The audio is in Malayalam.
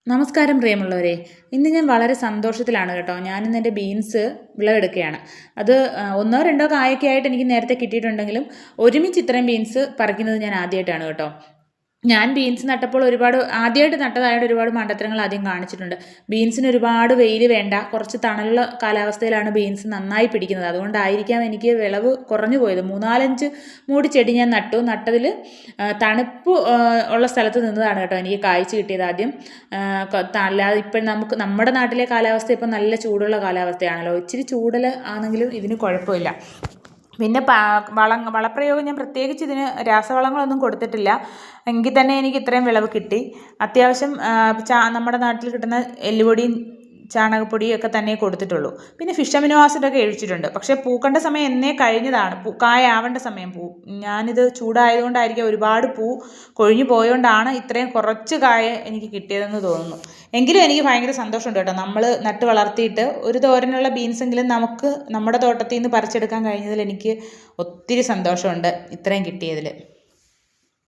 നമസ്കാരം പ്രിയമുള്ളവരെ. ഇന്ന് ഞാൻ വളരെ സന്തോഷത്തിലാണ് കേട്ടോ. ഞാനിന്ന് എൻ്റെ ബീൻസ് വിളവെടുക്കുകയാണ്. അത് ഒന്നോ രണ്ടോ കായൊക്കെ ആയിട്ട് എനിക്ക് നേരത്തെ കിട്ടിയിട്ടുണ്ടെങ്കിലും ഒരുമിച്ച് ഇത്രയും ബീൻസ് പറിക്കുന്നത് ഞാൻ ആദ്യമായിട്ടാണ് കേട്ടോ. ഞാൻ ബീൻസ് നട്ടപ്പോൾ ആദ്യമായിട്ട് നട്ടതായതുകൊണ്ട് ഒരുപാട് മണ്ടത്തരങ്ങൾ ആദ്യം കാണിച്ചിട്ടുണ്ട്. ബീൻസിന് ഒരുപാട് വെയിൽ വേണ്ട, കുറച്ച് തണലുള്ള കാലാവസ്ഥയിലാണ് ബീൻസ് നന്നായി പിടിക്കുന്നത്. അതുകൊണ്ടായിരിക്കാം എനിക്ക് വിളവ് കുറഞ്ഞു പോയത്. 3-4 മൂടി ചെടി ഞാൻ നട്ടതിൽ തണുപ്പ് ഉള്ള സ്ഥലത്ത് നിന്നതാണ് കേട്ടോ എനിക്ക് കായ്ച്ച് കിട്ടിയത് ആദ്യം. അല്ലാതെ ഇപ്പം നമ്മുടെ നാട്ടിലെ കാലാവസ്ഥ ഇപ്പം നല്ല ചൂടുള്ള കാലാവസ്ഥയാണല്ലോ. ഇച്ചിരി ചൂടൽ ആണെങ്കിലും ഇതിന് കുഴപ്പമില്ല. പിന്നെ വളപ്രയോഗം ഞാൻ പ്രത്യേകിച്ച് ഇതിന് രാസവളങ്ങളൊന്നും കൊടുത്തിട്ടില്ല. എങ്കിൽ തന്നെ എനിക്ക് ഇത്രയും വിളവ് കിട്ടി. അത്യാവശ്യം നമ്മുടെ നാട്ടിൽ കിട്ടുന്ന എല്ലുപൊടിയും ചാണകപ്പൊടിയും ഒക്കെ തന്നെ കൊടുത്തിട്ടുള്ളൂ. പിന്നെ ഫിഷ് അമിനോ ആസിഡൊക്കെ ഒഴിച്ചിട്ടുണ്ട്. പക്ഷേ പൂക്കേണ്ട സമയം എന്നേ കഴിഞ്ഞതാണ്. കായാവേണ്ട സമയം ഞാനിത് ചൂടായതുകൊണ്ടായിരിക്കും ഒരുപാട് പൂ കൊഴിഞ്ഞു പോയതുകൊണ്ടാണ് ഇത്രയും കുറച്ച് കായ എനിക്ക് കിട്ടിയതെന്ന് തോന്നുന്നു. എങ്കിലും എനിക്ക് ഭയങ്കര സന്തോഷമുണ്ട് കേട്ടോ. നമ്മൾ നട്ട് വളർത്തിയിട്ട് ഒരു തോരനുള്ള ബീൻസെങ്കിലും നമുക്ക് നമ്മുടെ തോട്ടത്തിൽ നിന്ന് പറിച്ചെടുക്കാൻ കഴിഞ്ഞതിൽ എനിക്ക് ഒത്തിരി സന്തോഷമുണ്ട് ഇത്രയും കിട്ടിയതിൽ.